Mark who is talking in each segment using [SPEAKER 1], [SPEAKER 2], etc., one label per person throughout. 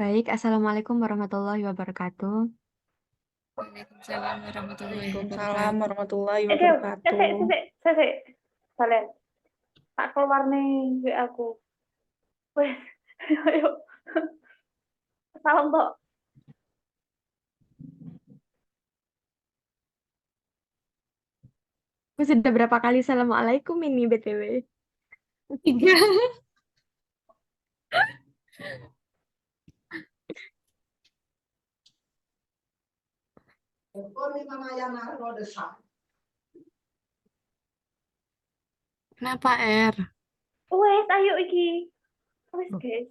[SPEAKER 1] Baik, Assalamualaikum warahmatullahi wabarakatuh.
[SPEAKER 2] Waalaikumsalam warahmatullahi
[SPEAKER 3] Waalaikumsalam
[SPEAKER 2] wabarakatuh.
[SPEAKER 3] warahmatullahi
[SPEAKER 4] Dew,
[SPEAKER 3] wabarakatuh.
[SPEAKER 4] sesek, kalian. Tak keluar nih WA aku. Wes, ayo. Salam toh.
[SPEAKER 1] Sudah berapa kali Assalamualaikum ini BTW?
[SPEAKER 2] 3. Kenapa R?
[SPEAKER 4] Wes, ayo iki. Wes, guys.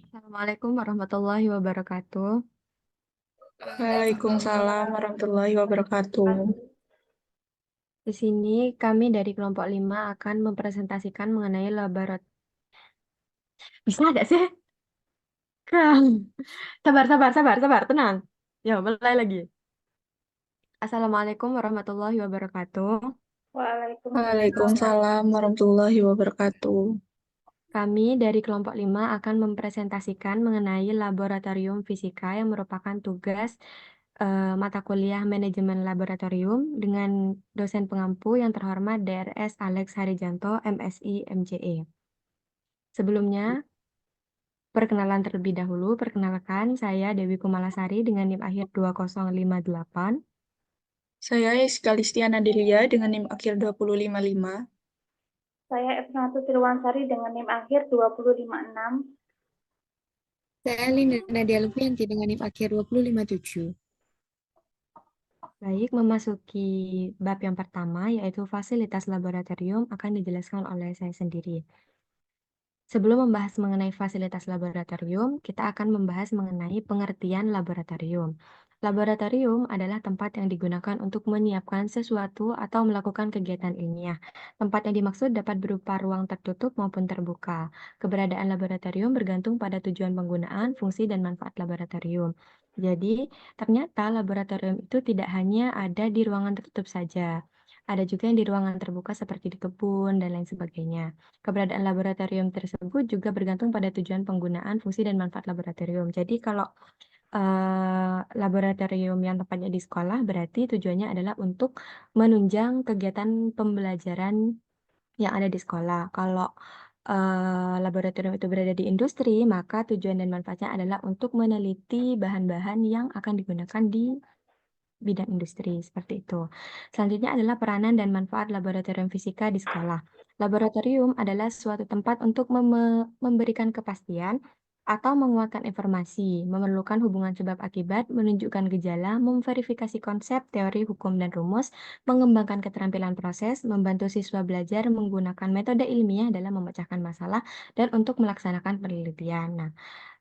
[SPEAKER 1] Assalamualaikum warahmatullahi wabarakatuh.
[SPEAKER 3] Waalaikumsalam warahmatullahi wabarakatuh.
[SPEAKER 1] Di sini kami dari kelompok 5 akan mempresentasikan mengenai laboratorium. Bisa nggak sih? Sabar, tenang. Ya, mulai lagi. Assalamualaikum warahmatullahi wabarakatuh.
[SPEAKER 4] Waalaikumsalam.
[SPEAKER 3] Waalaikumsalam warahmatullahi wabarakatuh.
[SPEAKER 1] Kami dari kelompok 5 akan mempresentasikan mengenai laboratorium fisika yang merupakan tugas mata kuliah manajemen laboratorium dengan dosen pengampu yang terhormat DRS Alex Harijanto, MSI, MJE. Sebelumnya, perkenalan terlebih dahulu. Perkenalkan, saya Dewi Kumalasari dengan NIM akhir 2058.
[SPEAKER 3] Saya Rizka Listiana Delia dengan NIM akhir 2055.
[SPEAKER 4] Saya F1 Tirwansari dengan NIM akhir 2056.
[SPEAKER 2] Saya Linda Nadia Lufianti dengan NIM akhir 2057.
[SPEAKER 1] Baik, memasuki bab yang pertama, yaitu fasilitas laboratorium, akan dijelaskan oleh saya sendiri. Sebelum membahas mengenai fasilitas laboratorium, kita akan membahas mengenai pengertian laboratorium. Laboratorium adalah tempat yang digunakan untuk menyiapkan sesuatu atau melakukan kegiatan ilmiah. Tempat yang dimaksud dapat berupa ruang tertutup maupun terbuka. Keberadaan laboratorium bergantung pada tujuan penggunaan, fungsi, dan manfaat laboratorium. Jadi, ternyata laboratorium itu tidak hanya ada di ruangan tertutup saja. Ada juga yang di ruangan terbuka seperti di kebun dan lain sebagainya. Keberadaan laboratorium tersebut juga bergantung pada tujuan penggunaan, fungsi, dan manfaat laboratorium. Jadi kalau laboratorium yang tempatnya di sekolah berarti tujuannya adalah untuk menunjang kegiatan pembelajaran yang ada di sekolah. Kalau laboratorium itu berada di industri, maka tujuan dan manfaatnya adalah untuk meneliti bahan-bahan yang akan digunakan di bidang industri, seperti itu. Selanjutnya adalah peranan dan manfaat laboratorium fisika di sekolah. Laboratorium adalah suatu tempat untuk memberikan kepastian atau menguatkan informasi, memerlukan hubungan sebab akibat, menunjukkan gejala, memverifikasi konsep, teori, hukum, dan rumus, mengembangkan keterampilan proses, membantu siswa belajar menggunakan metode ilmiah dalam memecahkan masalah, dan untuk melaksanakan penelitian. Nah,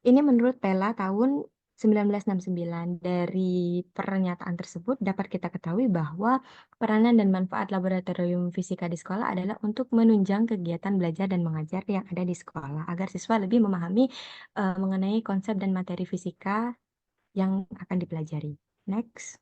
[SPEAKER 1] ini menurut Pela tahun 1969. Dari pernyataan tersebut dapat kita ketahui bahwa peranan dan manfaat laboratorium fisika di sekolah adalah untuk menunjang kegiatan belajar dan mengajar yang ada di sekolah agar siswa lebih memahami mengenai konsep dan materi fisika yang akan dipelajari. Next.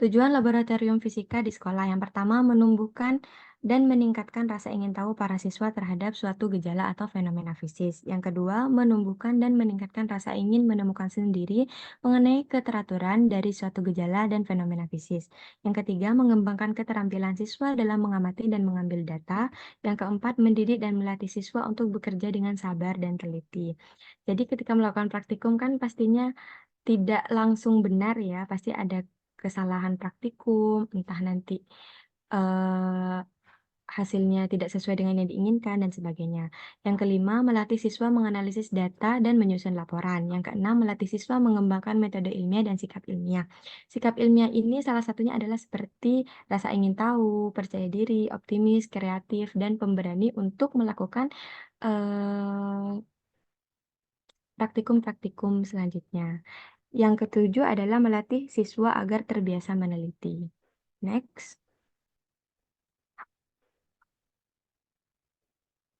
[SPEAKER 1] Tujuan laboratorium fisika di sekolah yang pertama menumbuhkan dan meningkatkan rasa ingin tahu para siswa terhadap suatu gejala atau fenomena fisik. Yang kedua, menumbuhkan dan meningkatkan rasa ingin menemukan sendiri mengenai keteraturan dari suatu gejala dan fenomena fisik. Yang ketiga, mengembangkan keterampilan siswa dalam mengamati dan mengambil data. Yang keempat, mendidik dan melatih siswa untuk bekerja dengan sabar dan teliti. Jadi ketika melakukan praktikum kan pastinya tidak langsung benar ya, pasti ada kesalahan praktikum, entah nanti hasilnya tidak sesuai dengan yang diinginkan dan sebagainya. Yang kelima, melatih siswa menganalisis data dan menyusun laporan. Yang keenam, melatih siswa mengembangkan metode ilmiah dan sikap ilmiah. Sikap ilmiah ini salah satunya adalah seperti rasa ingin tahu, percaya diri, optimis, kreatif, dan pemberani untuk melakukan praktikum-praktikum selanjutnya. Yang ketujuh adalah melatih siswa agar terbiasa meneliti. Next.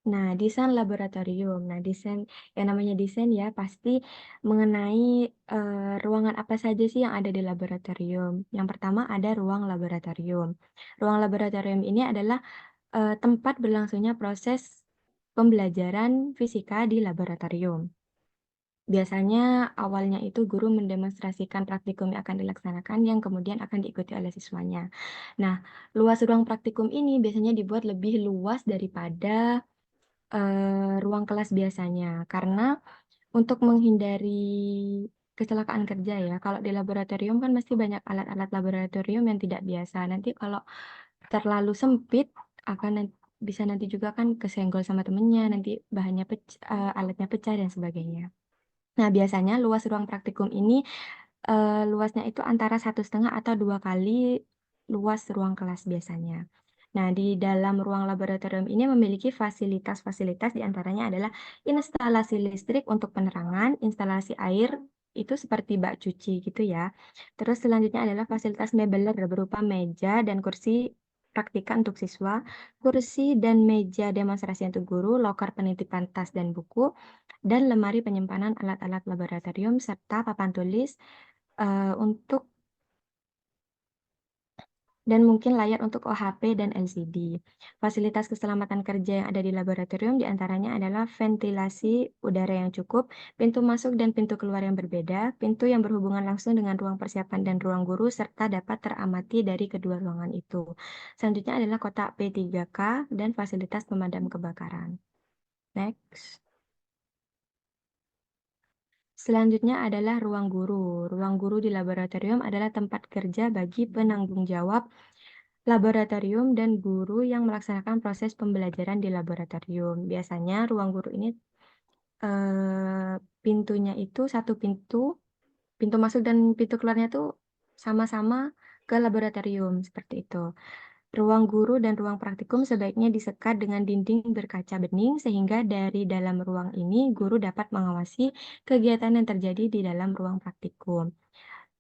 [SPEAKER 1] Nah, desain laboratorium. Nah, desain yang namanya desain ya pasti mengenai ruangan apa saja sih yang ada di laboratorium. Yang pertama ada ruang laboratorium. Ruang laboratorium ini adalah tempat berlangsungnya proses pembelajaran fisika di laboratorium. Biasanya awalnya itu guru mendemonstrasikan praktikum yang akan dilaksanakan yang kemudian akan diikuti oleh siswanya. Nah, luas ruang praktikum ini biasanya dibuat lebih luas daripada ruang kelas biasanya, karena untuk menghindari kecelakaan kerja ya, kalau di laboratorium kan masih banyak alat-alat laboratorium yang tidak biasa. Nanti kalau terlalu sempit akan bisa nanti juga kan kesenggol sama temennya, nanti bahannya alatnya pecah dan sebagainya. Nah, biasanya luas ruang praktikum ini luasnya itu antara 1,5 atau 2 kali luas ruang kelas biasanya. Nah, di dalam ruang laboratorium ini memiliki fasilitas-fasilitas diantaranya adalah instalasi listrik untuk penerangan, instalasi air, itu seperti bak cuci gitu ya. Terus selanjutnya adalah fasilitas mebeler berupa meja dan kursi praktika untuk siswa, kursi dan meja demonstrasi untuk guru, loker penitipan tas dan buku, dan lemari penyimpanan alat-alat laboratorium, serta papan tulis untuk dan mungkin layar untuk OHP dan LCD. Fasilitas keselamatan kerja yang ada di laboratorium diantaranya adalah ventilasi udara yang cukup, pintu masuk dan pintu keluar yang berbeda, pintu yang berhubungan langsung dengan ruang persiapan dan ruang guru, serta dapat teramati dari kedua ruangan itu. Selanjutnya adalah kotak P3K dan fasilitas pemadam kebakaran. Next. Selanjutnya adalah ruang guru. Ruang guru di laboratorium adalah tempat kerja bagi penanggung jawab laboratorium dan guru yang melaksanakan proses pembelajaran di laboratorium. Biasanya ruang guru ini pintunya itu satu pintu masuk dan pintu keluarnya tuh sama-sama ke laboratorium seperti itu. Ruang guru dan ruang praktikum sebaiknya disekat dengan dinding berkaca bening sehingga dari dalam ruang ini guru dapat mengawasi kegiatan yang terjadi di dalam ruang praktikum.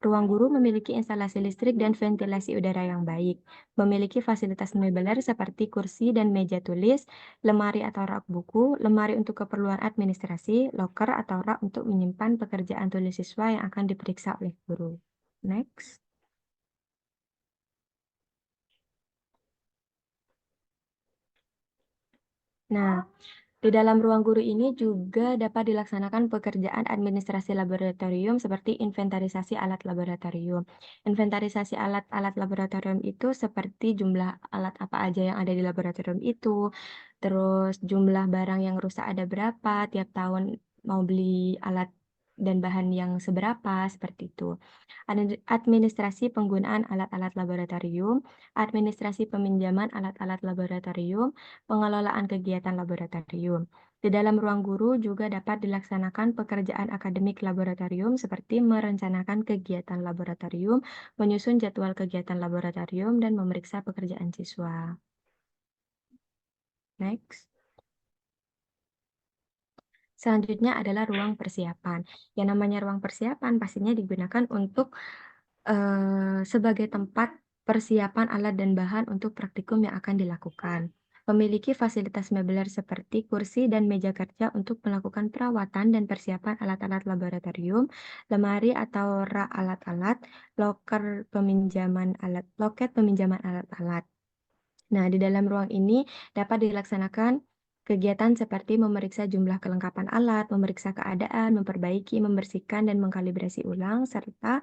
[SPEAKER 1] Ruang guru memiliki instalasi listrik dan ventilasi udara yang baik, memiliki fasilitas mebeler seperti kursi dan meja tulis, lemari atau rak buku, lemari untuk keperluan administrasi, loker atau rak untuk menyimpan pekerjaan tulis siswa yang akan diperiksa oleh guru. Next. Nah, di dalam ruang guru ini juga dapat dilaksanakan pekerjaan administrasi laboratorium seperti inventarisasi alat laboratorium. Inventarisasi alat-alat laboratorium itu seperti jumlah alat apa aja yang ada di laboratorium itu, terus jumlah barang yang rusak ada berapa, tiap tahun mau beli alat dan bahan yang seberapa, seperti itu. Administrasi penggunaan alat-alat laboratorium, administrasi peminjaman alat-alat laboratorium, pengelolaan kegiatan laboratorium. Di dalam ruang guru juga dapat dilaksanakan pekerjaan akademik laboratorium seperti merencanakan kegiatan laboratorium, menyusun jadwal kegiatan laboratorium, dan memeriksa pekerjaan siswa. Next. Selanjutnya adalah ruang persiapan. Yang namanya ruang persiapan pastinya digunakan untuk sebagai tempat persiapan alat dan bahan untuk praktikum yang akan dilakukan. Memiliki fasilitas mebeler seperti kursi dan meja kerja untuk melakukan perawatan dan persiapan alat-alat laboratorium, lemari atau rak alat-alat, loket peminjaman alat-alat. Nah, di dalam ruang ini dapat dilaksanakan kegiatan seperti memeriksa jumlah kelengkapan alat, memeriksa keadaan, memperbaiki, membersihkan, dan mengkalibrasi ulang, serta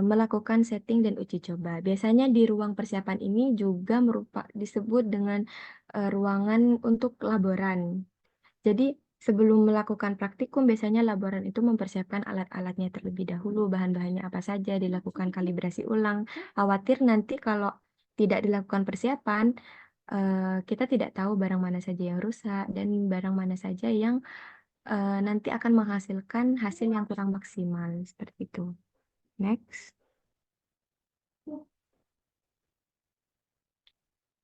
[SPEAKER 1] melakukan setting dan uji coba. Biasanya di ruang persiapan ini juga disebut dengan ruangan untuk laboran. Jadi sebelum melakukan praktikum, biasanya laboran itu mempersiapkan alat-alatnya terlebih dahulu, bahan-bahannya apa saja, dilakukan kalibrasi ulang. Khawatir nanti kalau tidak dilakukan persiapan, kita tidak tahu barang mana saja yang rusak dan barang mana saja yang nanti akan menghasilkan hasil yang kurang maksimal, seperti itu. Next.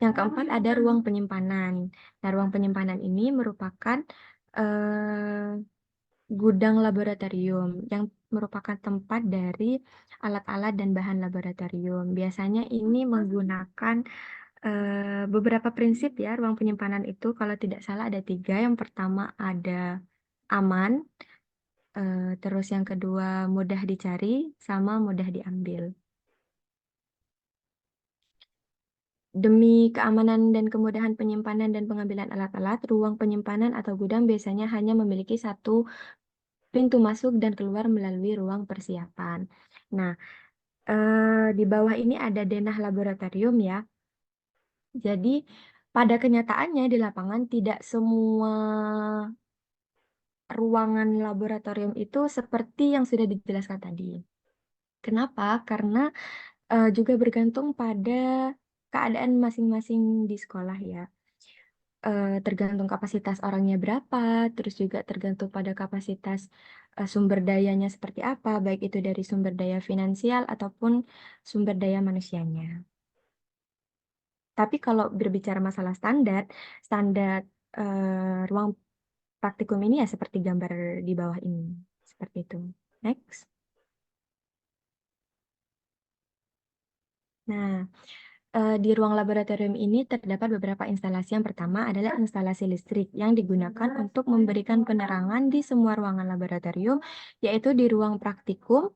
[SPEAKER 1] Yang keempat ada ruang penyimpanan. Nah, ruang penyimpanan ini merupakan gudang laboratorium yang merupakan tempat dari alat-alat dan bahan laboratorium. Biasanya ini menggunakan beberapa prinsip ya ruang penyimpanan itu. Kalau tidak salah ada 3. Yang pertama ada aman, terus yang kedua mudah dicari, sama mudah diambil. Demi keamanan dan kemudahan penyimpanan dan pengambilan alat-alat, ruang penyimpanan atau gudang biasanya hanya memiliki satu pintu masuk dan keluar melalui ruang persiapan. Nah, di bawah ini ada denah laboratorium ya. Jadi, pada kenyataannya di lapangan tidak semua ruangan laboratorium itu seperti yang sudah dijelaskan tadi. Kenapa? Karena juga bergantung pada keadaan masing-masing di sekolah ya. Tergantung kapasitas orangnya berapa, terus juga tergantung pada kapasitas sumber dayanya seperti apa, baik itu dari sumber daya finansial ataupun sumber daya manusianya. Tapi kalau berbicara masalah standar ruang praktikum ini ya seperti gambar di bawah ini, seperti itu. Next. Nah, di ruang laboratorium ini terdapat beberapa instalasi. Yang pertama adalah instalasi listrik yang digunakan untuk memberikan penerangan di semua ruangan laboratorium, yaitu di ruang praktikum,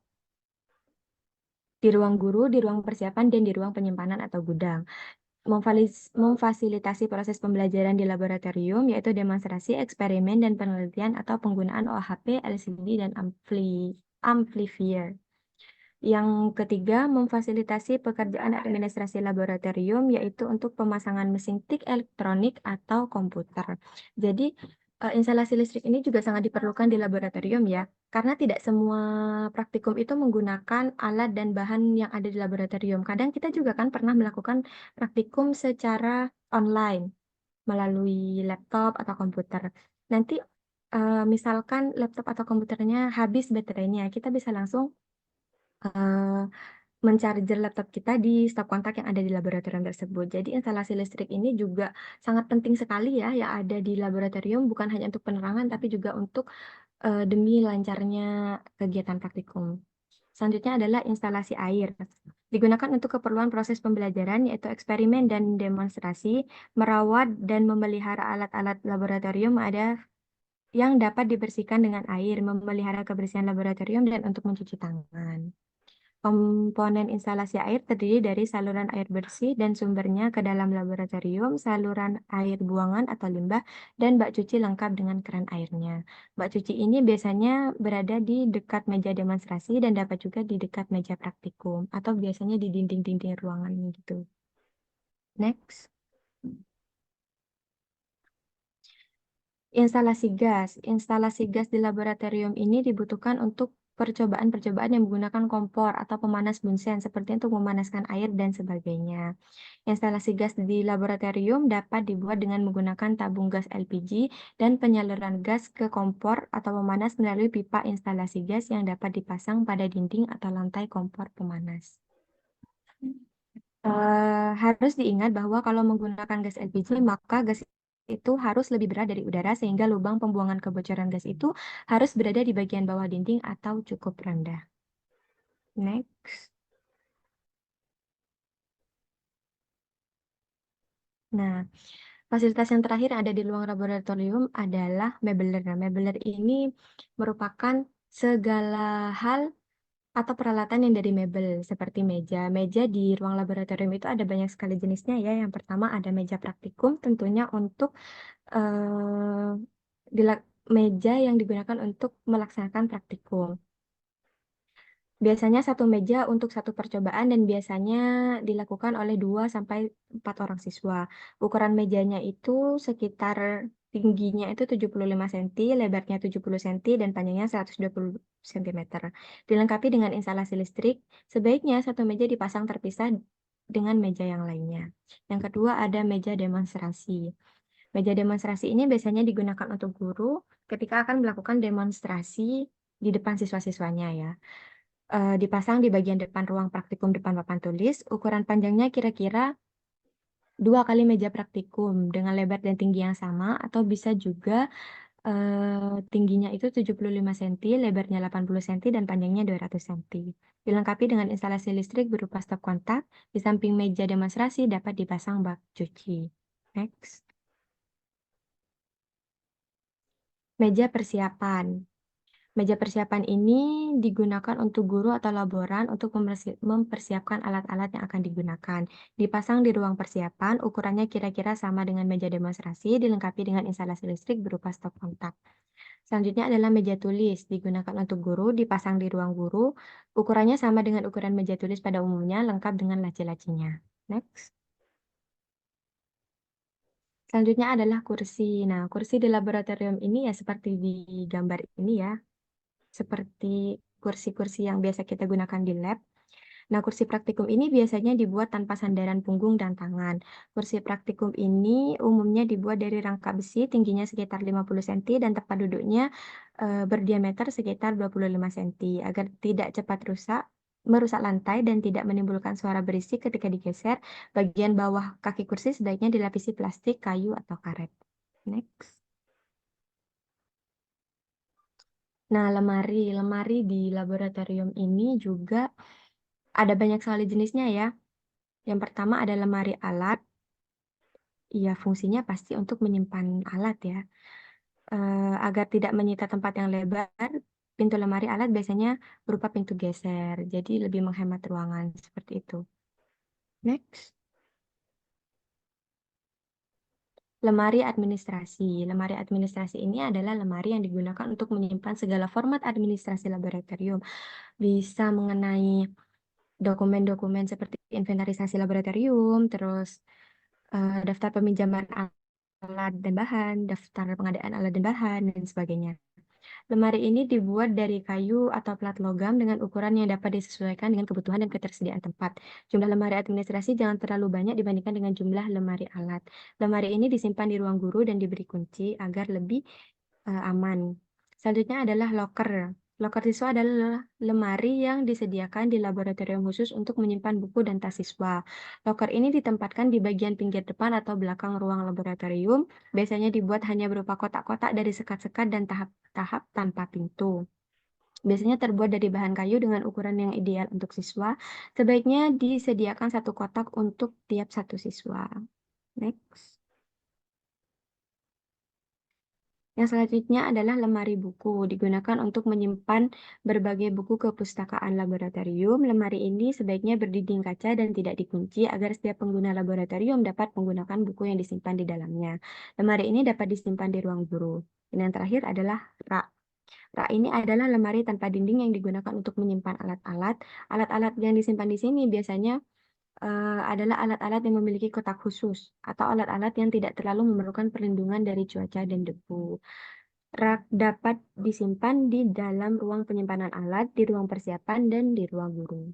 [SPEAKER 1] di ruang guru, di ruang persiapan, dan di ruang penyimpanan atau gudang. Memfasilitasi proses pembelajaran di laboratorium, yaitu demonstrasi, eksperimen, dan penelitian atau penggunaan OHP, LCD, dan amplifier. Yang ketiga, memfasilitasi pekerjaan administrasi laboratorium, yaitu untuk pemasangan mesin tik elektronik atau komputer. Jadi, instalasi listrik ini juga sangat diperlukan di laboratorium ya, karena tidak semua praktikum itu menggunakan alat dan bahan yang ada di laboratorium. Kadang kita juga kan pernah melakukan praktikum secara online, melalui laptop atau komputer. Nanti, misalkan laptop atau komputernya habis baterainya, kita bisa langsung mencarger laptop kita di stop kontak yang ada di laboratorium tersebut. Jadi instalasi listrik ini juga sangat penting sekali ya yang ada di laboratorium, bukan hanya untuk penerangan tapi juga untuk demi lancarnya kegiatan praktikum. Selanjutnya adalah instalasi air. Digunakan untuk keperluan proses pembelajaran yaitu eksperimen dan demonstrasi, merawat dan memelihara alat-alat laboratorium yang dapat dibersihkan dengan air, memelihara kebersihan laboratorium dan untuk mencuci tangan. Komponen instalasi air terdiri dari saluran air bersih dan sumbernya ke dalam laboratorium, saluran air buangan atau limbah, dan bak cuci lengkap dengan keran airnya. Bak cuci ini biasanya berada di dekat meja demonstrasi dan dapat juga di dekat meja praktikum, atau biasanya di dinding-dinding ruangan gitu. Next. Instalasi gas. Instalasi gas di laboratorium ini dibutuhkan untuk percobaan-percobaan yang menggunakan kompor atau pemanas bunsen, seperti untuk memanaskan air dan sebagainya. Instalasi gas di laboratorium dapat dibuat dengan menggunakan tabung gas LPG dan penyaluran gas ke kompor atau pemanas melalui pipa instalasi gas yang dapat dipasang pada dinding atau lantai kompor pemanas. Harus diingat bahwa kalau menggunakan gas LPG, maka gas itu harus lebih berat dari udara sehingga lubang pembuangan kebocoran gas itu harus berada di bagian bawah dinding atau cukup rendah. Next. Nah, fasilitas yang terakhir yang ada di ruang laboratorium adalah mebeler. Nah, mebeler ini merupakan segala hal atau peralatan yang dari mebel seperti meja. Meja di ruang laboratorium itu ada banyak sekali jenisnya ya. Yang pertama ada meja praktikum, tentunya untuk meja yang digunakan untuk melaksanakan praktikum. Biasanya satu meja untuk satu percobaan dan biasanya dilakukan oleh 2-4 orang siswa. Ukuran mejanya itu sekitar tingginya itu 75 cm, lebarnya 70 cm, dan panjangnya 120 cm. Dilengkapi dengan instalasi listrik, sebaiknya satu meja dipasang terpisah dengan meja yang lainnya. Yang kedua ada meja demonstrasi. Meja demonstrasi ini biasanya digunakan untuk guru ketika akan melakukan demonstrasi di depan siswa-siswanya ya. Dipasang di bagian depan ruang praktikum depan papan tulis. Ukuran panjangnya kira-kira 2 kali meja praktikum dengan lebar dan tinggi yang sama, atau bisa juga tingginya itu 75 cm, lebarnya 80 cm, dan panjangnya 200 cm. Dilengkapi dengan instalasi listrik berupa stop kontak. Di samping meja demonstrasi dapat dipasang bak cuci. Next. Meja persiapan. Meja persiapan ini digunakan untuk guru atau laboran untuk mempersiapkan alat-alat yang akan digunakan. Dipasang di ruang persiapan, ukurannya kira-kira sama dengan meja demonstrasi, dilengkapi dengan instalasi listrik berupa stop kontak. Selanjutnya adalah meja tulis, digunakan untuk guru, dipasang di ruang guru, ukurannya sama dengan ukuran meja tulis pada umumnya, lengkap dengan laci-lacinya. Next. Selanjutnya adalah kursi. Nah, kursi di laboratorium ini ya seperti di gambar ini ya. Seperti kursi-kursi yang biasa kita gunakan di lab. Nah, kursi praktikum ini biasanya dibuat tanpa sandaran punggung dan tangan. Kursi praktikum ini umumnya dibuat dari rangka besi, tingginya sekitar 50 cm dan tempat duduknya berdiameter sekitar 25 cm agar tidak cepat merusak lantai dan tidak menimbulkan suara berisik ketika digeser. Bagian bawah kaki kursi sebaiknya dilapisi plastik, kayu, atau karet. Next. Nah, lemari di laboratorium ini juga ada banyak sekali jenisnya ya. Yang pertama ada lemari alat. Iya, fungsinya pasti untuk menyimpan alat ya. Agar tidak menyita tempat yang lebar, pintu lemari alat biasanya berupa pintu geser. Jadi lebih menghemat ruangan seperti itu. Next. Lemari administrasi. Lemari administrasi ini adalah lemari yang digunakan untuk menyimpan segala format administrasi laboratorium. Bisa mengenai dokumen-dokumen seperti inventarisasi laboratorium, terus daftar peminjaman alat dan bahan, daftar pengadaan alat dan bahan, dan sebagainya. Lemari ini dibuat dari kayu atau plat logam dengan ukuran yang dapat disesuaikan dengan kebutuhan dan ketersediaan tempat. Jumlah lemari administrasi jangan terlalu banyak dibandingkan dengan jumlah lemari alat. Lemari ini disimpan di ruang guru dan diberi kunci agar lebih aman. Selanjutnya adalah loker. Loker siswa adalah lemari yang disediakan di laboratorium khusus untuk menyimpan buku dan tas siswa. Loker ini ditempatkan di bagian pinggir depan atau belakang ruang laboratorium. Biasanya dibuat hanya berupa kotak-kotak dari sekat-sekat dan tahap-tahap tanpa pintu. Biasanya terbuat dari bahan kayu dengan ukuran yang ideal untuk siswa. Sebaiknya disediakan satu kotak untuk tiap satu siswa. Next. Yang selanjutnya adalah lemari buku, digunakan untuk menyimpan berbagai buku kepustakaan laboratorium. Lemari ini sebaiknya berdinding kaca dan tidak dikunci agar setiap pengguna laboratorium dapat menggunakan buku yang disimpan di dalamnya. Lemari ini dapat disimpan di ruang guru. Dan yang terakhir adalah rak. Rak ini adalah lemari tanpa dinding yang digunakan untuk menyimpan alat-alat. Alat-alat yang disimpan di sini biasanya adalah alat-alat yang memiliki kotak khusus atau alat-alat yang tidak terlalu memerlukan perlindungan dari cuaca dan debu. Rak dapat disimpan di dalam ruang penyimpanan alat, di ruang persiapan, dan di ruang guru.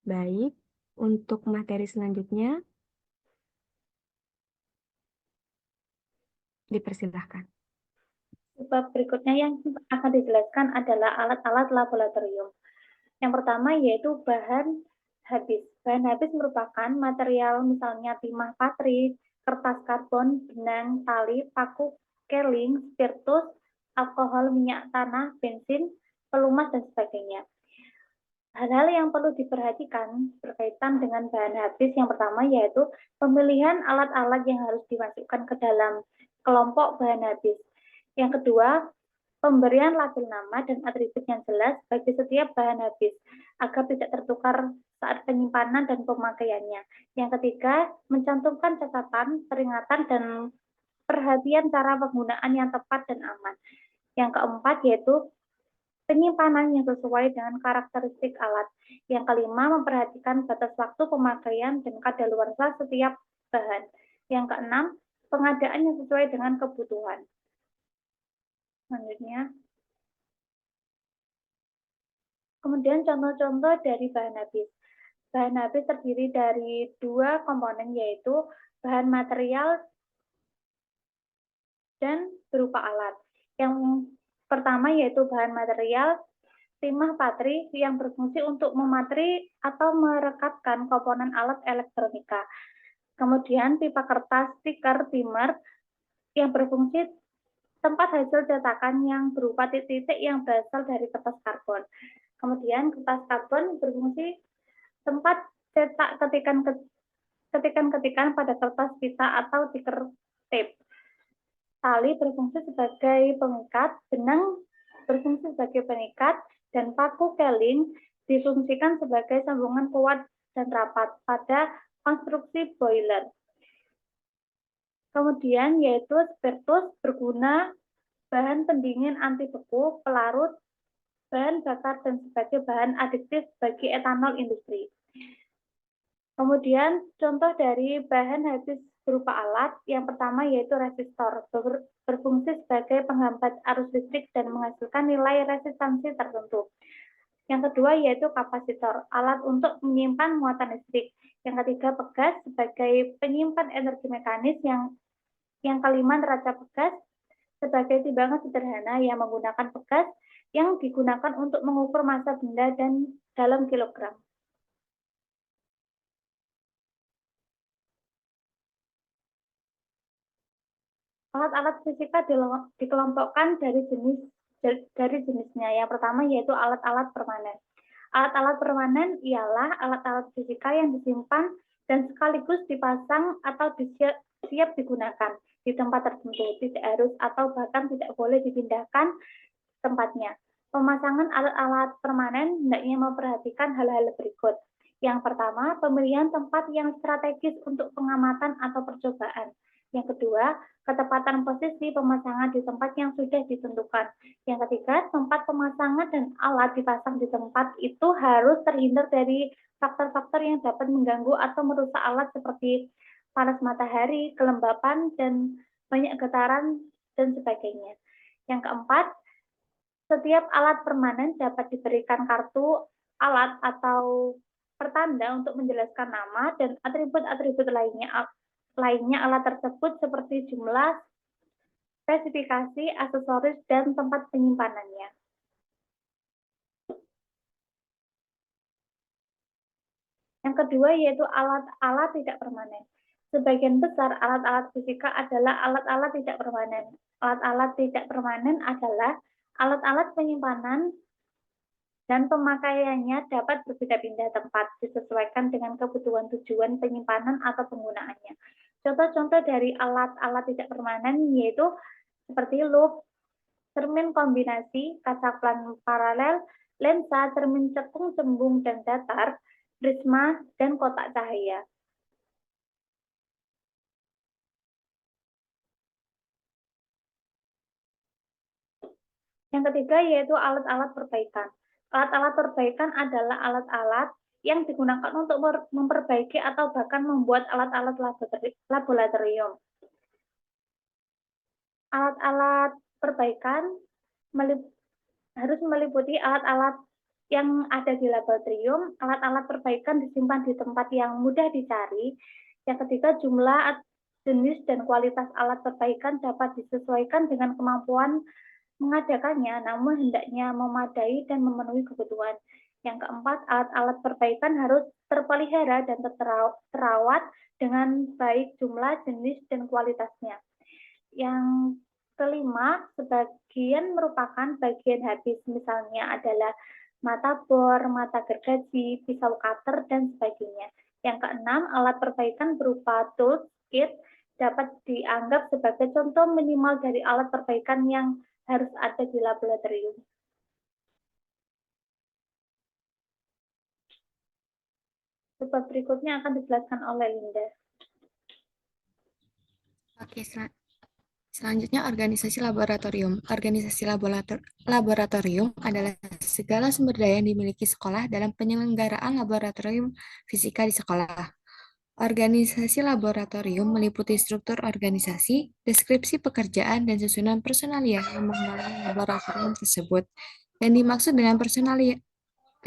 [SPEAKER 1] Baik, untuk materi selanjutnya dipersilahkan.
[SPEAKER 4] Sebab berikutnya yang akan dijelaskan adalah alat-alat laboratorium. Yang pertama yaitu bahan habis. Bahan habis merupakan material misalnya timah patri, kertas karbon, benang, tali, paku, keling, spiritus, alkohol, minyak tanah, bensin, pelumas, dan sebagainya. Hal-hal yang perlu diperhatikan berkaitan dengan bahan habis yang pertama yaitu pemilihan alat-alat yang harus dimasukkan ke dalam kelompok bahan habis. Yang kedua, pemberian label nama dan atribut yang jelas bagi setiap bahan habis agar tidak tertukar saat penyimpanan dan pemakaiannya. Yang ketiga, mencantumkan catatan, peringatan, dan perhatian cara penggunaan yang tepat dan aman. Yang keempat yaitu penyimpanan yang sesuai dengan karakteristik alat. Yang kelima, memperhatikan batas waktu pemakaian dan kadaluarsa setiap bahan. Yang keenam, pengadaan yang sesuai dengan kebutuhan. Selanjutnya, kemudian contoh-contoh dari bahan habis. Bahan habis terdiri dari dua komponen yaitu bahan material dan berupa alat. Yang pertama yaitu bahan material timah patri yang berfungsi untuk mematri atau merekatkan komponen alat elektronika. Kemudian pipa kertas, stiker, timer yang berfungsi tempat hasil cetakan yang berupa titik-titik yang berasal dari kertas karbon. Kemudian kertas karbon berfungsi tempat cetak ketikan-ketikan pada kertas pita atau stiker tape. Tali berfungsi sebagai pengikat, benang berfungsi sebagai pengikat, dan paku keling difungsikan sebagai sambungan kuat dan rapat pada konstruksi boiler. Kemudian yaitu spiritus berguna bahan pendingin anti beku, pelarut, bahan bakar, dan sebagai bahan adiktif bagi etanol industri. Kemudian contoh dari bahan habis berupa alat, yang pertama yaitu resistor, berfungsi sebagai penghambat arus listrik dan menghasilkan nilai resistansi tertentu. Yang kedua yaitu kapasitor, alat untuk menyimpan muatan listrik. Yang ketiga pegas sebagai penyimpan energi mekanis. Yang kelima neraca pegas sebagai timbangan sederhana yang menggunakan pegas yang digunakan untuk mengukur massa benda dan dalam kilogram. Alat-alat fisika dikelompokkan dari jenisnya. Yang pertama yaitu alat-alat permanen. Alat-alat permanen ialah alat-alat fisika yang disimpan dan sekaligus dipasang atau siap digunakan di tempat tertentu, tidak harus atau bahkan tidak boleh dipindahkan tempatnya. Pemasangan alat-alat permanen hendaknya memperhatikan hal-hal berikut. Yang pertama, pemilihan tempat yang strategis untuk pengamatan atau percobaan. Yang kedua, ketepatan posisi pemasangan di tempat yang sudah ditentukan. Yang ketiga, tempat pemasangan dan alat dipasang di tempat itu harus terhindar dari faktor-faktor yang dapat mengganggu atau merusak alat seperti panas matahari, kelembapan, dan banyak getaran, dan sebagainya. Yang keempat, setiap alat permanen dapat diberikan kartu alat atau pertanda untuk menjelaskan nama dan atribut-atribut lainnya alat tersebut seperti jumlah, spesifikasi, aksesoris, dan tempat penyimpanannya. Yang kedua yaitu alat-alat tidak permanen. Sebagian besar alat-alat fisika adalah alat-alat tidak permanen. Alat-alat tidak permanen adalah alat-alat penyimpanan dan pemakaiannya dapat berpindah-pindah tempat, disesuaikan dengan kebutuhan tujuan penyimpanan atau penggunaannya. Contoh-contoh dari alat-alat tidak permanen yaitu seperti loop, cermin kombinasi, kaca plan paralel, lensa, cermin cekung, cembung, dan datar, prisma, dan kotak cahaya. Yang ketiga yaitu alat-alat perbaikan. Alat-alat perbaikan adalah alat-alat yang digunakan untuk memperbaiki atau bahkan membuat alat-alat laboratorium. Alat-alat perbaikan harus meliputi alat-alat yang ada di laboratorium. Alat-alat perbaikan disimpan di tempat yang mudah dicari. Yang ketiga, jumlah, jenis, dan kualitas alat perbaikan dapat disesuaikan dengan kemampuan mengadakannya, namun hendaknya memadai dan memenuhi kebutuhan. Yang keempat, alat-alat perbaikan harus terpelihara dan terawat dengan baik jumlah, jenis, dan kualitasnya. Yang kelima, sebagian merupakan bagian habis, misalnya adalah mata bor, mata gergaji, pisau cutter, dan sebagainya. Yang keenam, alat perbaikan berupa tools, kit, dapat dianggap sebagai contoh minimal dari alat perbaikan yang harus ada di laboratorium. Sebab berikutnya akan dijelaskan oleh Linda.
[SPEAKER 2] Oke, selanjutnya organisasi laboratorium. Organisasi laboratorium adalah segala sumber daya yang dimiliki sekolah dalam penyelenggaraan laboratorium fisika di sekolah. Organisasi laboratorium meliputi struktur organisasi, deskripsi pekerjaan, dan susunan personalia yang mengenai laboratorium tersebut. Yang dimaksud dengan personalia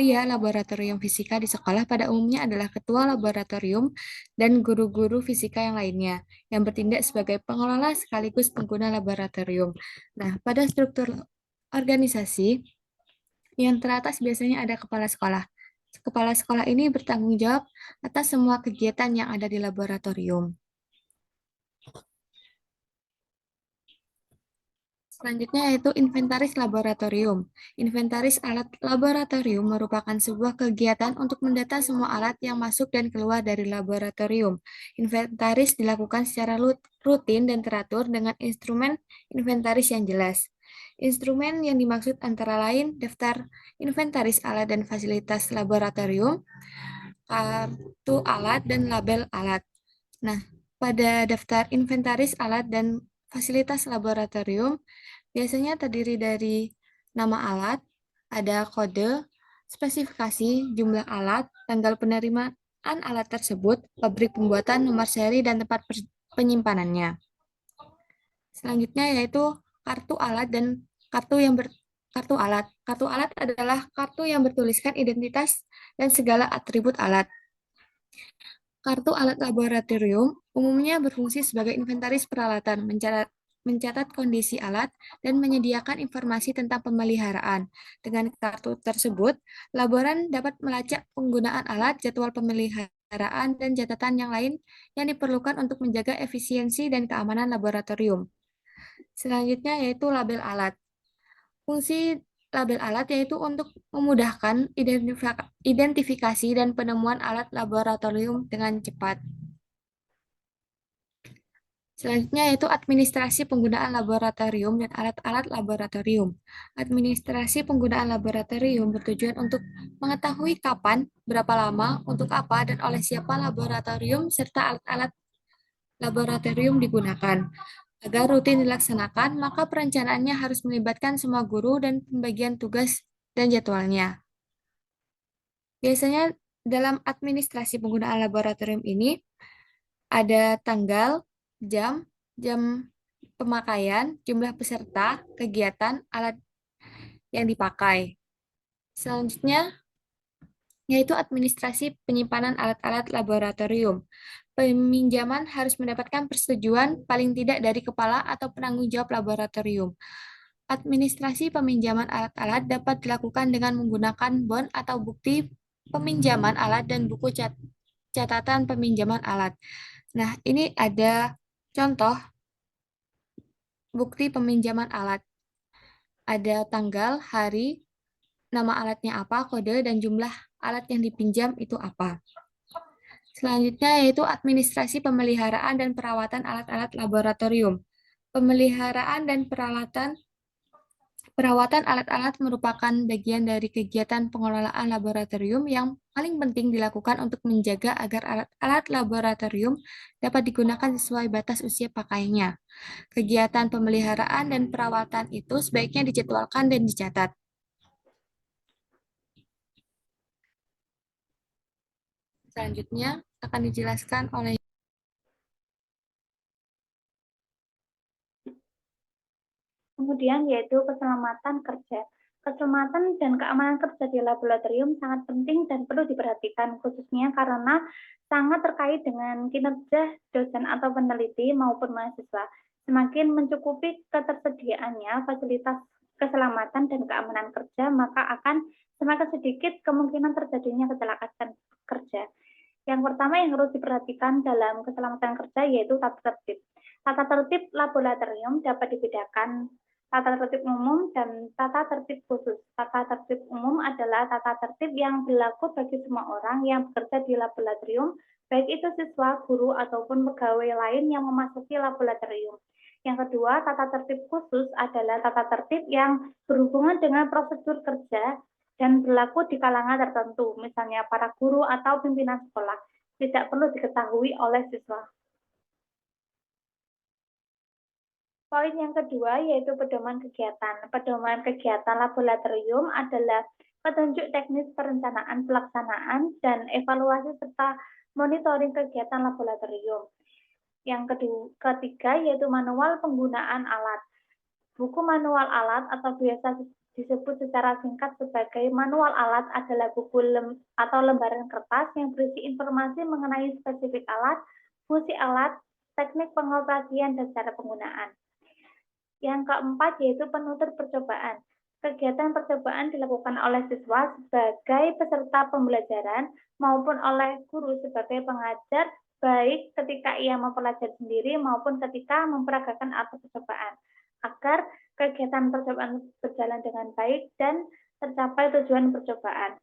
[SPEAKER 2] laboratorium fisika di sekolah pada umumnya adalah ketua laboratorium dan guru-guru fisika yang lainnya, yang bertindak sebagai pengelola sekaligus pengguna laboratorium. Nah, pada struktur organisasi, yang teratas biasanya ada kepala sekolah. Kepala sekolah ini bertanggung jawab atas semua kegiatan yang ada di laboratorium. Selanjutnya yaitu inventaris laboratorium. Inventaris alat laboratorium merupakan sebuah kegiatan untuk mendata semua alat yang masuk dan keluar dari laboratorium. Inventaris dilakukan secara rutin dan teratur dengan instrumen inventaris yang jelas. Instrumen yang dimaksud antara lain daftar inventaris alat dan fasilitas laboratorium, kartu alat, dan label alat. Nah, pada daftar inventaris alat dan fasilitas laboratorium, biasanya terdiri dari nama alat, ada kode, spesifikasi, jumlah alat, tanggal penerimaan alat tersebut, pabrik pembuatan, nomor seri, dan tempat penyimpanannya. Selanjutnya yaitu kartu alat dan kartu alat. Kartu alat adalah kartu yang bertuliskan identitas dan segala atribut alat. Kartu alat laboratorium umumnya berfungsi sebagai inventaris peralatan, mencatat kondisi alat, dan menyediakan informasi tentang pemeliharaan. Dengan kartu tersebut, laboran dapat melacak penggunaan alat, jadwal pemeliharaan, dan catatan yang lain yang diperlukan untuk menjaga efisiensi dan keamanan laboratorium. Selanjutnya yaitu label alat. Fungsi label alat yaitu untuk memudahkan identifikasi dan penemuan alat laboratorium dengan cepat. Selanjutnya yaitu administrasi penggunaan laboratorium dan alat-alat laboratorium. Administrasi penggunaan laboratorium bertujuan untuk mengetahui kapan, berapa lama, untuk apa, dan oleh siapa laboratorium serta alat-alat laboratorium digunakan. Agar rutin dilaksanakan, maka perencanaannya harus melibatkan semua guru dan pembagian tugas dan jadwalnya. Biasanya dalam administrasi penggunaan laboratorium ini ada tanggal, jam pemakaian, jumlah peserta, kegiatan, alat yang dipakai. Selanjutnya yaitu administrasi penyimpanan alat-alat laboratorium. Peminjaman harus mendapatkan persetujuan paling tidak dari kepala atau penanggung jawab laboratorium. Administrasi peminjaman alat-alat dapat dilakukan dengan menggunakan bon atau bukti peminjaman alat dan buku catatan peminjaman alat. Nah, ini ada contoh bukti peminjaman alat. Ada tanggal, hari, nama alatnya apa, kode, dan jumlah alat yang dipinjam itu apa. Selanjutnya yaitu administrasi pemeliharaan dan perawatan alat-alat laboratorium. Pemeliharaan dan perawatan alat-alat merupakan bagian dari kegiatan pengelolaan laboratorium yang paling penting dilakukan untuk menjaga agar alat-alat laboratorium dapat digunakan sesuai batas usia pakainya. Kegiatan pemeliharaan dan perawatan itu sebaiknya dijadwalkan dan dicatat. Selanjutnya akan dijelaskan oleh
[SPEAKER 4] Kemudian yaitu keselamatan kerja. Keselamatan dan keamanan kerja di laboratorium sangat penting dan perlu diperhatikan, khususnya karena sangat terkait dengan kinerja dosen atau peneliti maupun mahasiswa. Semakin mencukupi ketersediaannya fasilitas keselamatan dan keamanan kerja, maka akan semakin sedikit kemungkinan terjadinya kecelakaan kerja. Yang pertama yang harus diperhatikan dalam keselamatan kerja yaitu tata tertib. Tata tertib laboratorium dapat dibedakan tata tertib umum dan tata tertib khusus. Tata tertib umum adalah tata tertib yang berlaku bagi semua orang yang bekerja di laboratorium, baik itu siswa, guru, ataupun pegawai lain yang memasuki laboratorium. Yang kedua, tata tertib khusus adalah tata tertib yang berhubungan dengan prosedur kerja dan berlaku di kalangan tertentu, misalnya para guru atau pimpinan sekolah. Tidak perlu diketahui oleh siswa. Poin yang kedua yaitu pedoman kegiatan. Pedoman kegiatan laboratorium adalah petunjuk teknis perencanaan, pelaksanaan, dan evaluasi serta monitoring kegiatan laboratorium. Yang ketiga yaitu manual penggunaan alat. Buku manual alat atau biasa disebut secara singkat sebagai manual alat adalah buku atau lembaran kertas yang berisi informasi mengenai spesifik alat, fungsi alat, teknik pengoperasian, dan cara penggunaan. Yang keempat yaitu penutur percobaan. Kegiatan percobaan dilakukan oleh siswa sebagai peserta pembelajaran maupun oleh guru sebagai pengajar, baik ketika ia mempelajari sendiri maupun ketika memperagakan alat percobaan, agar kegiatan percobaan berjalan dengan baik dan tercapai tujuan percobaan.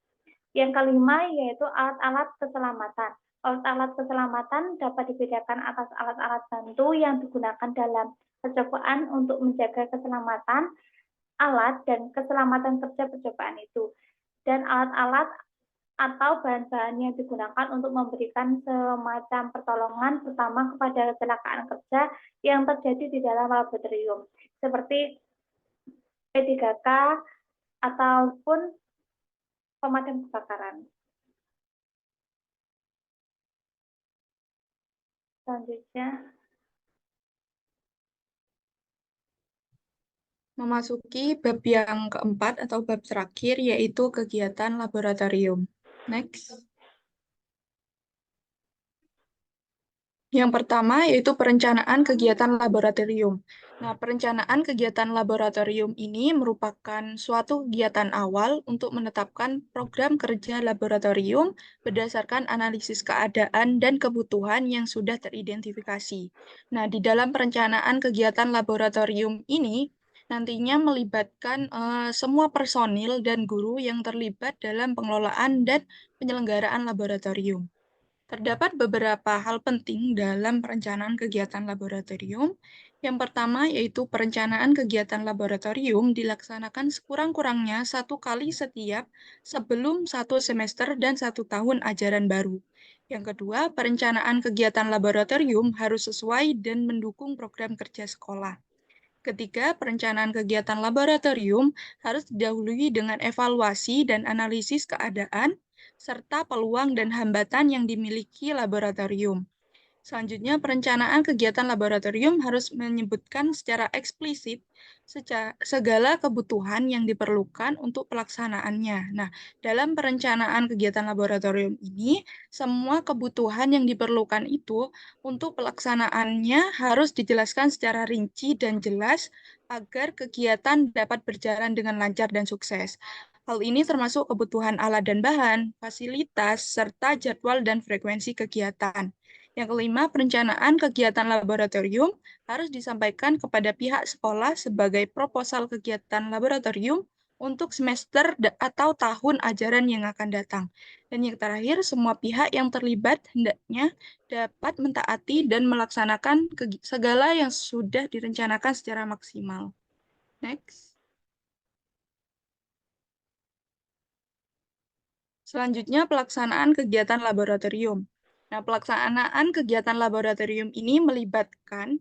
[SPEAKER 4] Yang kelima yaitu alat-alat keselamatan. Alat-alat keselamatan dapat dibedakan atas alat-alat bantu yang digunakan dalam percobaan untuk menjaga keselamatan alat dan keselamatan kerja percobaan itu. Dan alat-alat atau bahan-bahan yang digunakan untuk memberikan semacam pertolongan pertama kepada kecelakaan kerja yang terjadi di dalam laboratorium, seperti P3K ataupun pemadam kebakaran. Selanjutnya,
[SPEAKER 3] memasuki bab yang keempat atau bab terakhir, yaitu kegiatan laboratorium. Next. Yang pertama yaitu perencanaan kegiatan laboratorium. Nah, perencanaan kegiatan laboratorium ini merupakan suatu kegiatan awal untuk menetapkan program kerja laboratorium berdasarkan analisis keadaan dan kebutuhan yang sudah teridentifikasi. Nah, di dalam perencanaan kegiatan laboratorium ini nantinya melibatkan semua personil dan guru yang terlibat dalam pengelolaan dan penyelenggaraan laboratorium. Terdapat beberapa hal penting dalam perencanaan kegiatan laboratorium. Yang pertama yaitu perencanaan kegiatan laboratorium dilaksanakan sekurang-kurangnya 1 kali setiap sebelum 1 semester dan 1 tahun ajaran baru. Yang kedua, perencanaan kegiatan laboratorium harus sesuai dan mendukung program kerja sekolah. Ketiga, perencanaan kegiatan laboratorium harus didahului dengan evaluasi dan analisis keadaan, serta peluang dan hambatan yang dimiliki laboratorium. Selanjutnya, perencanaan kegiatan laboratorium harus menyebutkan secara eksplisit segala kebutuhan yang diperlukan untuk pelaksanaannya. Nah, dalam perencanaan kegiatan laboratorium ini, semua kebutuhan yang diperlukan itu untuk pelaksanaannya harus dijelaskan secara rinci dan jelas agar kegiatan dapat berjalan dengan lancar dan sukses. Hal ini termasuk kebutuhan alat dan bahan, fasilitas, serta jadwal dan frekuensi kegiatan. Yang kelima, perencanaan kegiatan laboratorium harus disampaikan kepada pihak sekolah sebagai proposal kegiatan laboratorium untuk semester atau tahun ajaran yang akan datang. Dan yang terakhir, semua pihak yang terlibat hendaknya dapat mentaati dan melaksanakan segala yang sudah direncanakan secara maksimal. Next. Selanjutnya, pelaksanaan kegiatan laboratorium. Nah, pelaksanaan kegiatan laboratorium ini melibatkan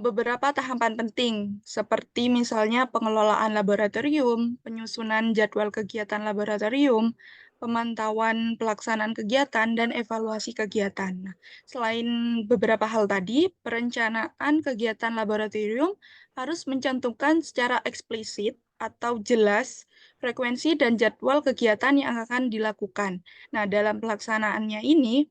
[SPEAKER 3] beberapa tahapan penting, seperti misalnya pengelolaan laboratorium, penyusunan jadwal kegiatan laboratorium, pemantauan pelaksanaan kegiatan, dan evaluasi kegiatan. Nah, selain beberapa hal tadi, perencanaan kegiatan laboratorium harus mencantumkan secara eksplisit atau jelas frekuensi dan jadwal kegiatan yang akan dilakukan. Nah, dalam pelaksanaannya ini,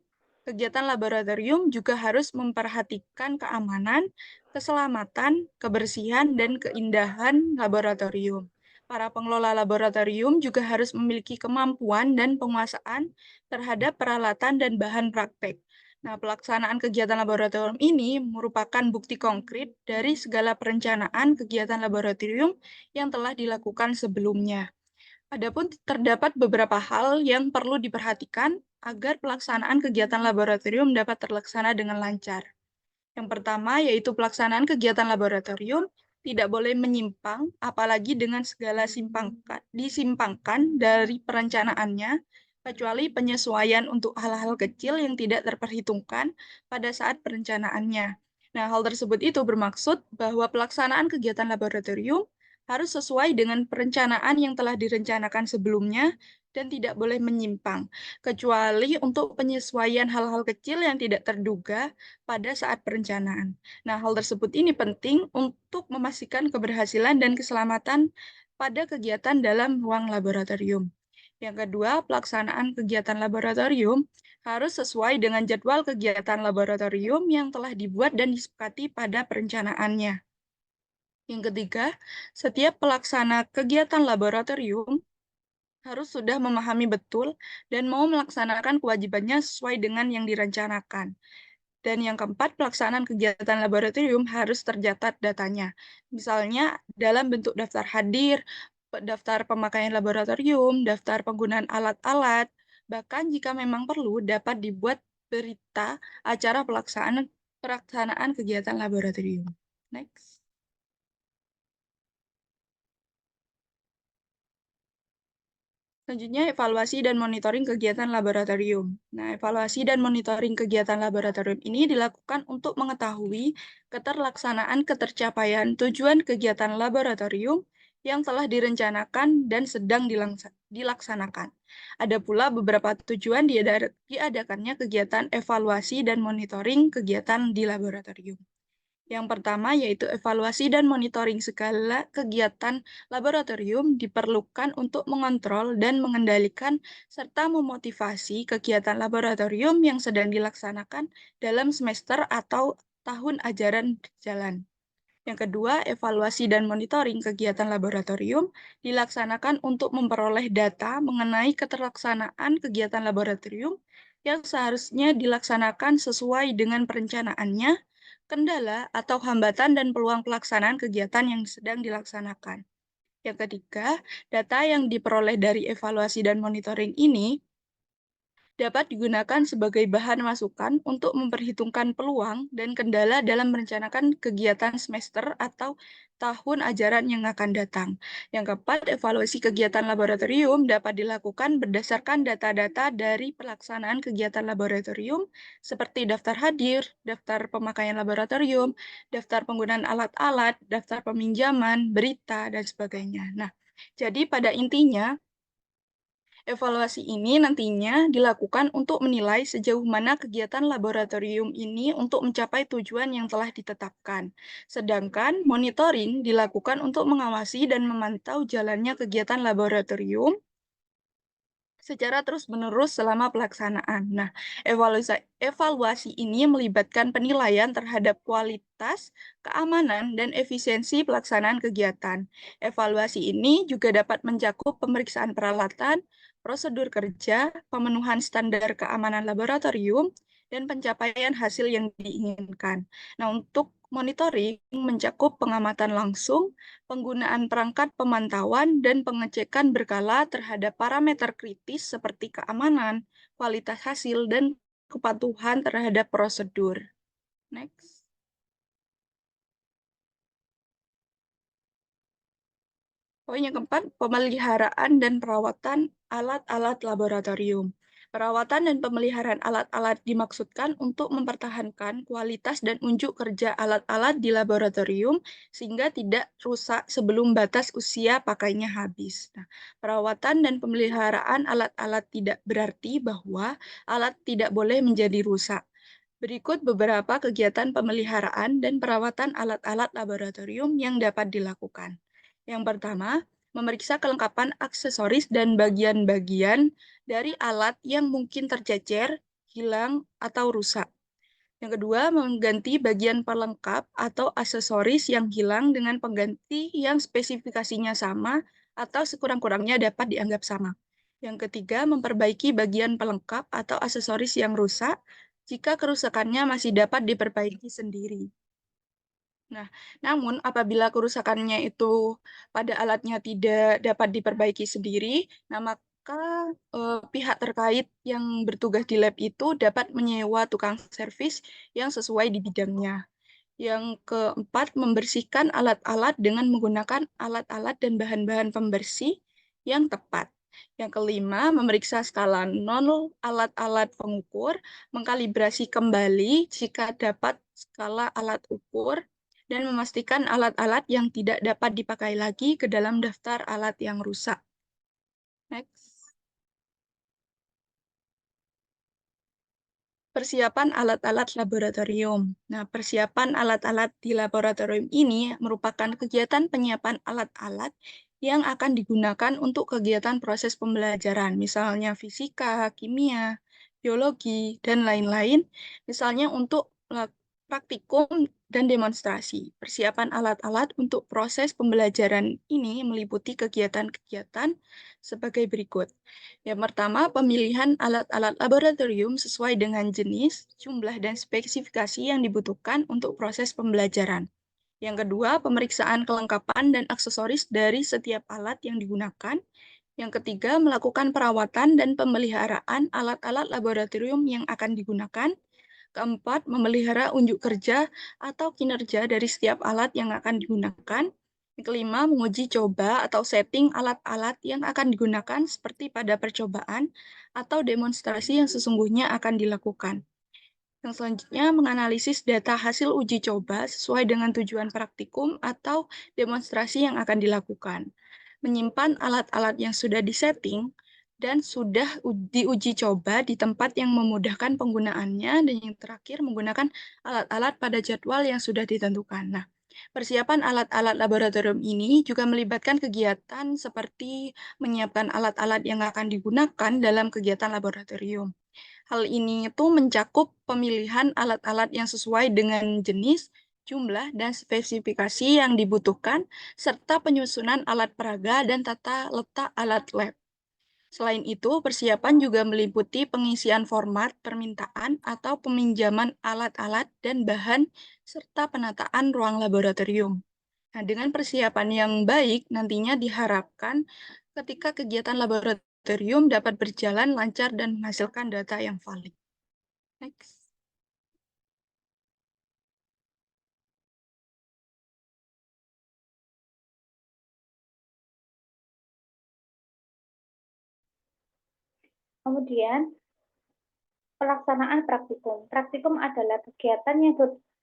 [SPEAKER 3] kegiatan laboratorium juga harus memperhatikan keamanan, keselamatan, kebersihan, dan keindahan laboratorium. Para pengelola laboratorium juga harus memiliki kemampuan dan penguasaan terhadap peralatan dan bahan praktek. Nah, pelaksanaan kegiatan laboratorium ini merupakan bukti konkret dari segala perencanaan kegiatan laboratorium yang telah dilakukan sebelumnya. Adapun terdapat beberapa hal yang perlu diperhatikan agar pelaksanaan kegiatan laboratorium dapat terlaksana dengan lancar. Yang pertama yaitu pelaksanaan kegiatan laboratorium tidak boleh menyimpang, apalagi dengan segala disimpangkan dari perencanaannya, kecuali penyesuaian untuk hal-hal kecil yang tidak terperhitungkan pada saat perencanaannya. Nah, hal tersebut itu bermaksud bahwa pelaksanaan kegiatan laboratorium harus sesuai dengan perencanaan yang telah direncanakan sebelumnya dan tidak boleh menyimpang, kecuali untuk penyesuaian hal-hal kecil yang tidak terduga pada saat perencanaan. Nah, hal tersebut ini penting untuk memastikan keberhasilan dan keselamatan pada kegiatan dalam ruang laboratorium. Yang kedua, pelaksanaan kegiatan laboratorium harus sesuai dengan jadwal kegiatan laboratorium yang telah dibuat dan disepakati pada perencanaannya. Yang ketiga, setiap pelaksana kegiatan laboratorium harus sudah memahami betul dan mau melaksanakan kewajibannya sesuai dengan yang direncanakan. Dan yang keempat, pelaksanaan kegiatan laboratorium harus tercatat datanya. Misalnya dalam bentuk daftar hadir, daftar pemakaian laboratorium, daftar penggunaan alat-alat, bahkan jika memang perlu dapat dibuat berita acara pelaksanaan kegiatan laboratorium. Next. Selanjutnya, evaluasi dan monitoring kegiatan laboratorium. Nah, evaluasi dan monitoring kegiatan laboratorium ini dilakukan untuk mengetahui ketercapaian tujuan kegiatan laboratorium yang telah direncanakan dan sedang dilaksanakan. Ada pula beberapa tujuan diadakannya kegiatan evaluasi dan monitoring kegiatan di laboratorium. Yang pertama yaitu evaluasi dan monitoring segala kegiatan laboratorium diperlukan untuk mengontrol dan mengendalikan serta memotivasi kegiatan laboratorium yang sedang dilaksanakan dalam semester atau tahun ajaran berjalan. Yang kedua, evaluasi dan monitoring kegiatan laboratorium dilaksanakan untuk memperoleh data mengenai keterlaksanaan kegiatan laboratorium yang seharusnya dilaksanakan sesuai dengan perencanaannya, kendala atau hambatan dan peluang pelaksanaan kegiatan yang sedang dilaksanakan. Yang ketiga, data yang diperoleh dari evaluasi dan monitoring ini dapat digunakan sebagai bahan masukan untuk memperhitungkan peluang dan kendala dalam merencanakan kegiatan semester atau tahun ajaran yang akan datang. Yang keempat, evaluasi kegiatan laboratorium dapat dilakukan berdasarkan data-data dari pelaksanaan kegiatan laboratorium seperti daftar hadir, daftar pemakaian laboratorium, daftar penggunaan alat-alat, daftar peminjaman, berita, dan sebagainya. Nah, jadi pada intinya, evaluasi ini nantinya dilakukan untuk menilai sejauh mana kegiatan laboratorium ini untuk mencapai tujuan yang telah ditetapkan. Sedangkan monitoring dilakukan untuk mengawasi dan memantau jalannya kegiatan laboratorium secara terus-menerus selama pelaksanaan. Nah, evaluasi ini melibatkan penilaian terhadap kualitas, keamanan, dan efisiensi pelaksanaan kegiatan. Evaluasi ini juga dapat mencakup pemeriksaan peralatan, prosedur kerja, pemenuhan standar keamanan laboratorium, dan pencapaian hasil yang diinginkan. Nah, untuk monitoring mencakup pengamatan langsung, penggunaan perangkat pemantauan, dan pengecekan berkala terhadap parameter kritis seperti keamanan, kualitas hasil, dan kepatuhan terhadap prosedur. Next. Poin yang keempat, pemeliharaan dan perawatan alat-alat laboratorium. Perawatan dan pemeliharaan alat-alat dimaksudkan untuk mempertahankan kualitas dan unjuk kerja alat-alat di laboratorium sehingga tidak rusak sebelum batas usia pakainya habis. Nah, perawatan dan pemeliharaan alat-alat tidak berarti bahwa alat tidak boleh menjadi rusak. Berikut beberapa kegiatan pemeliharaan dan perawatan alat-alat laboratorium yang dapat dilakukan. Yang pertama, memeriksa kelengkapan aksesoris dan bagian-bagian dari alat yang mungkin tercecer, hilang, atau rusak. Yang kedua, mengganti bagian pelengkap atau aksesoris yang hilang dengan pengganti yang spesifikasinya sama atau sekurang-kurangnya dapat dianggap sama. Yang ketiga, memperbaiki bagian pelengkap atau aksesoris yang rusak jika kerusakannya masih dapat diperbaiki sendiri. Nah, namun apabila kerusakannya itu pada alatnya tidak dapat diperbaiki sendiri, nah maka pihak terkait yang bertugas di lab itu dapat menyewa tukang servis yang sesuai di bidangnya. Yang keempat, membersihkan alat-alat dengan menggunakan alat-alat dan bahan-bahan pembersih yang tepat. Yang kelima, memeriksa skala 0 alat-alat pengukur, mengkalibrasi kembali jika dapat skala alat ukur, dan memastikan alat-alat yang tidak dapat dipakai lagi ke dalam daftar alat yang rusak. Next. Persiapan alat-alat laboratorium. Nah, persiapan alat-alat di laboratorium ini merupakan kegiatan penyiapan alat-alat yang akan digunakan untuk kegiatan proses pembelajaran, misalnya fisika, kimia, biologi, dan lain-lain, misalnya untuk praktikum dan demonstrasi. Persiapan alat-alat untuk proses pembelajaran ini meliputi kegiatan-kegiatan sebagai berikut. Yang pertama, pemilihan alat-alat laboratorium sesuai dengan jenis, jumlah, dan spesifikasi yang dibutuhkan untuk proses pembelajaran. Yang kedua, pemeriksaan kelengkapan dan aksesoris dari setiap alat yang digunakan. Yang ketiga, melakukan perawatan dan pemeliharaan alat-alat laboratorium yang akan digunakan. Keempat, memelihara unjuk kerja atau kinerja dari setiap alat yang akan digunakan. Yang kelima, menguji coba atau setting alat-alat yang akan digunakan seperti pada percobaan atau demonstrasi yang sesungguhnya akan dilakukan. Yang selanjutnya, menganalisis data hasil uji coba sesuai dengan tujuan praktikum atau demonstrasi yang akan dilakukan. Menyimpan alat-alat yang sudah disetting dan sudah diuji coba di tempat yang memudahkan penggunaannya, dan yang terakhir, menggunakan alat-alat pada jadwal yang sudah ditentukan. Nah, persiapan alat-alat laboratorium ini juga melibatkan kegiatan seperti menyiapkan alat-alat yang akan digunakan dalam kegiatan laboratorium. Hal ini itu mencakup pemilihan alat-alat yang sesuai dengan jenis, jumlah, dan spesifikasi yang dibutuhkan, serta penyusunan alat peraga dan tata letak alat lab. Selain itu, persiapan juga meliputi pengisian format permintaan atau peminjaman alat-alat dan bahan, serta penataan ruang laboratorium. Nah, dengan persiapan yang baik, nantinya diharapkan ketika kegiatan laboratorium dapat berjalan lancar dan menghasilkan data yang valid. Next.
[SPEAKER 4] Kemudian, pelaksanaan praktikum. Praktikum adalah kegiatan yang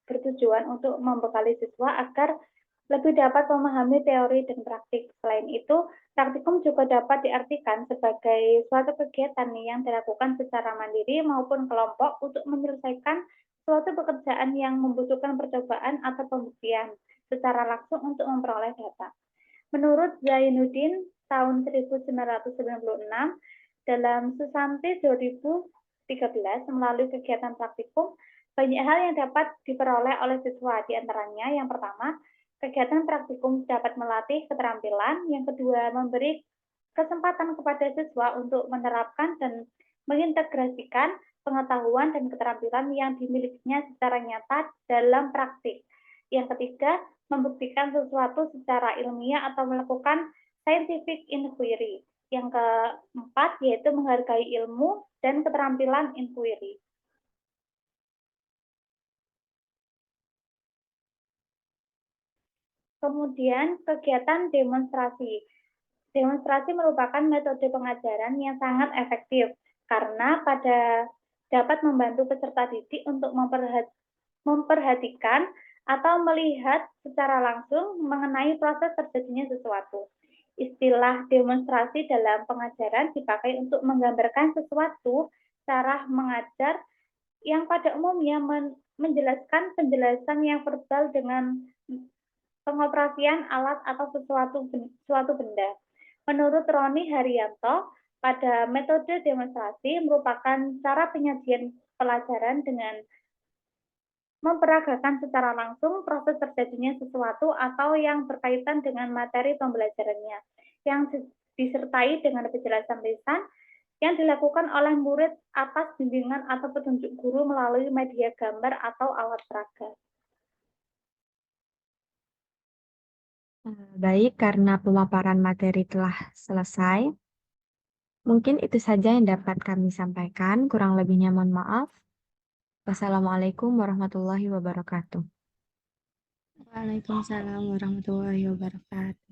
[SPEAKER 4] bertujuan untuk membekali siswa agar lebih dapat memahami teori dan praktik. Selain itu, praktikum juga dapat diartikan sebagai suatu kegiatan yang dilakukan secara mandiri maupun kelompok untuk menyelesaikan suatu pekerjaan yang membutuhkan percobaan atau pembuktian secara langsung untuk memperoleh data. Menurut Zainuddin tahun 1996, dalam Susanti 2013 melalui kegiatan praktikum, banyak hal yang dapat diperoleh oleh siswa. Di antaranya, yang pertama, kegiatan praktikum dapat melatih keterampilan. Yang kedua, memberi kesempatan kepada siswa untuk menerapkan dan mengintegrasikan pengetahuan dan keterampilan yang dimilikinya secara nyata dalam praktik. Yang ketiga, membuktikan sesuatu secara ilmiah atau melakukan scientific inquiry. Yang keempat, yaitu menghargai ilmu dan keterampilan inquiry. Kemudian, kegiatan demonstrasi. Demonstrasi merupakan metode pengajaran yang sangat efektif karena dapat membantu peserta didik untuk memperhatikan atau melihat secara langsung mengenai proses terjadinya sesuatu. Istilah demonstrasi dalam pengajaran dipakai untuk menggambarkan sesuatu cara mengajar yang pada umumnya menjelaskan penjelasan yang verbal dengan pengoperasian alat atau suatu benda. Menurut Roni Haryanto, pada metode demonstrasi merupakan cara penyajian pelajaran dengan memperagakan secara langsung proses terjadinya sesuatu atau yang berkaitan dengan materi pembelajarannya, yang disertai dengan penjelasan lisan yang dilakukan oleh murid atas bimbingan atau petunjuk guru melalui media gambar atau alat peraga.
[SPEAKER 1] Baik, karena pemaparan materi telah selesai, mungkin itu saja yang dapat kami sampaikan. Kurang lebihnya mohon maaf. Wassalamualaikum warahmatullahi wabarakatuh.
[SPEAKER 2] Waalaikumsalam warahmatullahi wabarakatuh.